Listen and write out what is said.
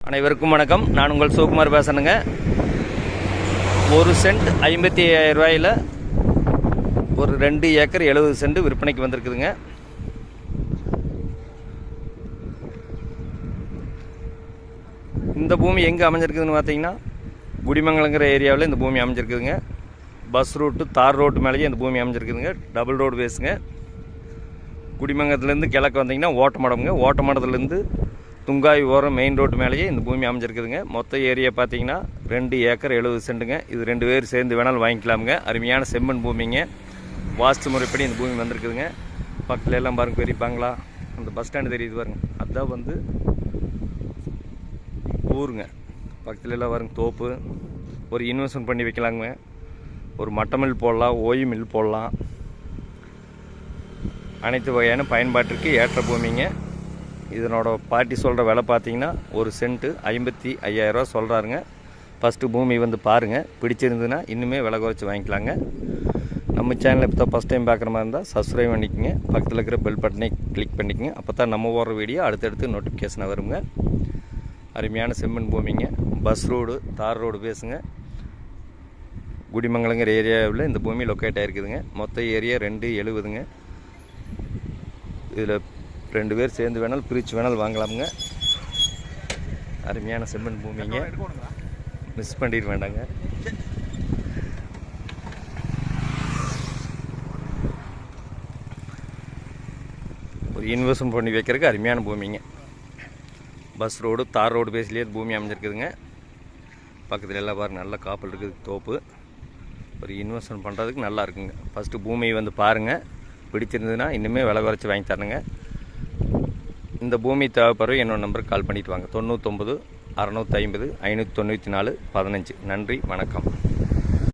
அனைவருக்கும் வணக்கம். நான் உங்கள் சிவகுமார் பேசணுங்க. ஒரு சென்ட் 55,000 ரூபாயில் ஒரு 2 ஏக்கர் 70 சென்ட் விற்பனைக்கு வந்திருக்குதுங்க. இந்த பூமி எங்கே அமைஞ்சிருக்குதுன்னு பார்த்தீங்கன்னா, குடிமங்கலங்கிற ஏரியாவில் இந்த பூமி அமைஞ்சிருக்குதுங்க. பஸ் ரூட்டு தார் ரோட்டு மேலேயே இந்த பூமி அமைஞ்சிருக்குதுங்க. Double road பேஸுங்க. குடிமங்கலத்துலேருந்து கிழக்கு வந்தீங்கன்னா ஓட்டமடம்ங்க. ஓட்டமடத்துலேருந்து துங்காய் ஓரம் மெயின் ரோட்டு மேலேயே இந்த பூமி அமைஞ்சிருக்குதுங்க. மொத்த ஏரியா பார்த்தீங்கன்னா 2 ஏக்கர் 70 சென்ட்டுங்க. இது 2 பேர் சேர்ந்து வேணாலும் வாங்கிக்கலாமுங்க. அருமையான செம்மண் பூமிங்க. வாஸ்து முறைப்படி இந்த பூமி வந்திருக்குதுங்க. பக்கத்தில் எல்லாம் பாருங்க, பெரிய பங்களா, அந்த பஸ் ஸ்டாண்டு தெரியுது பாருங்க, அதுதான் வந்து ஊருங்க. பக்கத்தில் எல்லாம் பாருங்க தோப்பு. ஒரு இன்வெஸ்ட்மெண்ட் பண்ணி வைக்கலாங்க. ஒரு மட்டை மில் போடலாம், ஓய் மில் போடலாம். அனைத்து வகையான பயன்பாட்டிற்கு ஏற்ற பூமிங்க. இதனோட பாட்டி சொல்கிற விலை பார்த்தீங்கன்னா ஒரு சென்ட்டு 55,000 ரூபா சொல்கிறாருங்க. ஃபஸ்ட்டு பூமி வந்து பாருங்கள், பிடிச்சிருந்துன்னா இன்னுமே விலை குறைச்சி வாங்கிக்கலாங்க. நம்ம சேனலை இப்போ தான் ஃபஸ்ட் டைம் பார்க்குற மாதிரி இருந்தால் சப்ஸ்கிரைப் பண்ணிக்கோங்க. பக்கத்தில் இருக்கிற பெல் பட்டனை கிளிக் பண்ணிக்கோங்க. அப்போ தான் நம்ம போடுற வீடியோ அடுத்தடுத்து நோட்டிஃபிகேஷன் வருங்க. அருமையான செம்மண் பூமிங்க. பஸ் ரோடு தார் ரோடு பேசுங்க. குடிமங்கலங்கிற ஏரியாவில் இந்த பூமி லொக்கேட் ஆகிருக்குதுங்க. மொத்த ஏரியா 270ங்க. இதில் 2 பேர் சேர்ந்து வேணாலும் பிரித்து வேணாலும் வாங்கலாமுங்க. அருமையான செம்மண் பூமிங்க, மிஸ் பண்ணிட வேண்டாங்க. ஒரு இன்வெஸ்ட்மெண்ட் பண்ணி வைக்கிறதுக்கு அருமையான பூமிங்க. பஸ் ரோடு தார் ரோடு பேஸ்லேயே பூமி அமைஞ்சிருக்குதுங்க. பக்கத்தில் எல்லாம் பாருங்க, நல்ல காப்பல் இருக்குது, தோப்பு. ஒரு இன்வெஸ்ட்மெண்ட் பண்ணுறதுக்கு நல்லா இருக்குங்க. ஃபஸ்ட்டு பூமியை வந்து பாருங்கள், பிடிச்சிருந்ததுன்னா இன்னுமே விலை குறைச்சி வாங்கி தரணுங்க. இந்த பூமி தேவைப்படுற என்னோட நம்பருக்கு கால் பண்ணிவிட்டு வாங்க. 99 650 594 15. நன்றி, வணக்கம்.